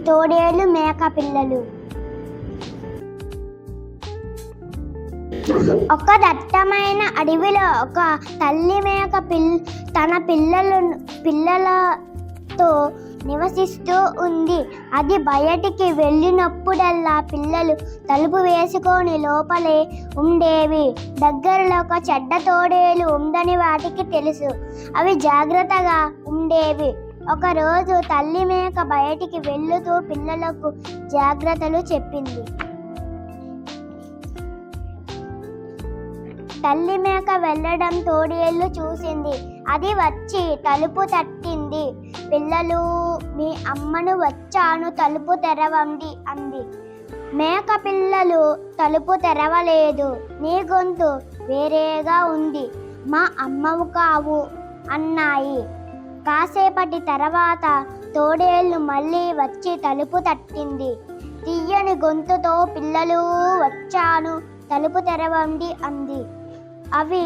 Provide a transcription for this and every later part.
తోడేలు మేక పిల్లలు. ఒక దట్టమైన అడవిలో ఒక తల్లి మేక తన పిల్లలతో నివసిస్తూ ఉంది. అది బయటికి వెళ్ళినప్పుడల్లా పిల్లలు తలుపు వేసుకొని లోపలే ఉండేవి. దగ్గరలో ఒక చెడ్డ తోడేలు ఉందని వాటికి తెలుసు. అవి జాగ్రత్తగా ఉండేవి. ఒకరోజు తల్లి మేక బయటికి వెళ్తూ పిల్లలకు జాగ్రత్తలు చెప్పింది. తల్లి మేక వెళ్ళడం తోడేలు చూసింది. అది వచ్చి తలుపు తట్టింది. పిల్లలు, మీ అమ్మను వచ్చాను, తలుపు తెరవండి అంది. మేక పిల్లలు తలుపు తెరవలేదు. నీ గొంతు వేరేగా ఉంది, మా అమ్మవు కావు అన్నాయి. కాసేపటి తర్వాత తోడేళ్ళు మళ్ళీ వచ్చి తలుపు తట్టింది. తీయని గొంతుతో పిల్లలు, వచ్చాను, తలుపు తెరవండి అంది. అవి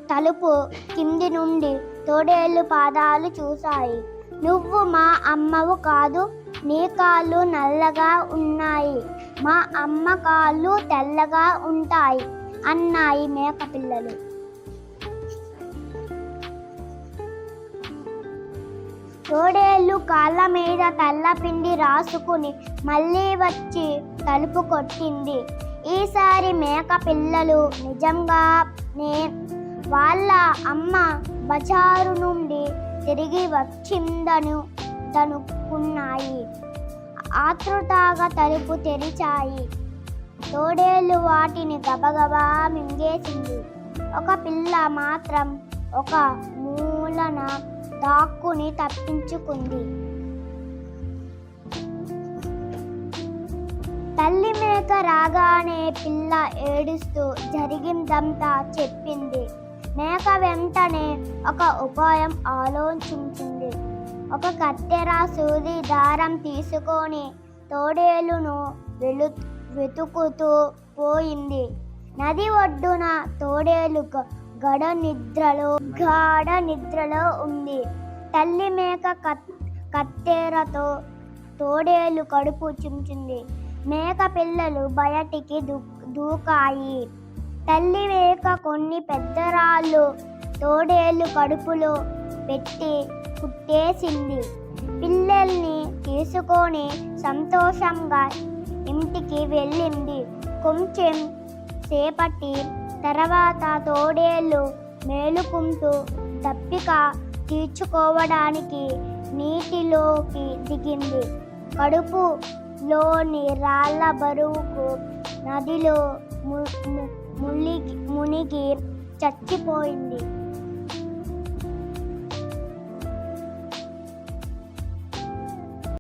తలుపు కింది నుండి తోడేళ్ళు పాదాలు చూశాయి. నువ్వు మా అమ్మవు కాదు, నీ కాళ్ళు నల్లగా ఉన్నాయి, మా అమ్మ కాళ్ళు తెల్లగా ఉంటాయి అన్నాయి మేక పిల్లలు. తోడేళ్ళు కాళ్ళ మీద తెల్లపిండి రాసుకుని మళ్ళీ వచ్చి తలుపు కొట్టింది. ఈసారి మేక పిల్లలు నిజంగానే వాళ్ళ అమ్మ బజారు నుండి తిరిగి వచ్చిందనుకున్నాయి. ఆతృతగా తలుపు తెరిచాయి. తోడేళ్ళు వాటిని గబగబా మింగేసింది. ఒక పిల్ల మాత్రం ఒక మూలన దాక్కుని తప్పించుకుంది. తల్లి మేక రాగానే పిల్ల ఏడుస్తూ జరిగిందంతా చెప్పింది. మేక వెంటనే ఒక ఉపాయం ఆలోచించింది. ఒక కత్తెర, సూది, దారం తీసుకొని తోడేలును వెతుకుతూ పోయింది. నది ఒడ్డున తోడేలు గాఢ నిద్రలో ఉంది. తల్లి మేక కత్తెరతో తోడేలు కడుపు చించింది. మేక పిల్లలు బయటికి దూకాయి. తల్లి మేక కొన్ని పెద్ద రాళ్ళు తోడేలు కడుపులో పెట్టి కుట్టేసింది. పిల్లల్ని తీసుకొని సంతోషంగా ఇంటికి వెళ్ళింది. కొంచెం సేపటి తర్వాత తోడేళ్ళు మేలుకుంటూ దప్పిక తీర్చుకోవడానికి నీటిలోకి దిగింది. కడుపులోని రాళ్ల బరువుకు నదిలో మునిగి చచ్చిపోయింది.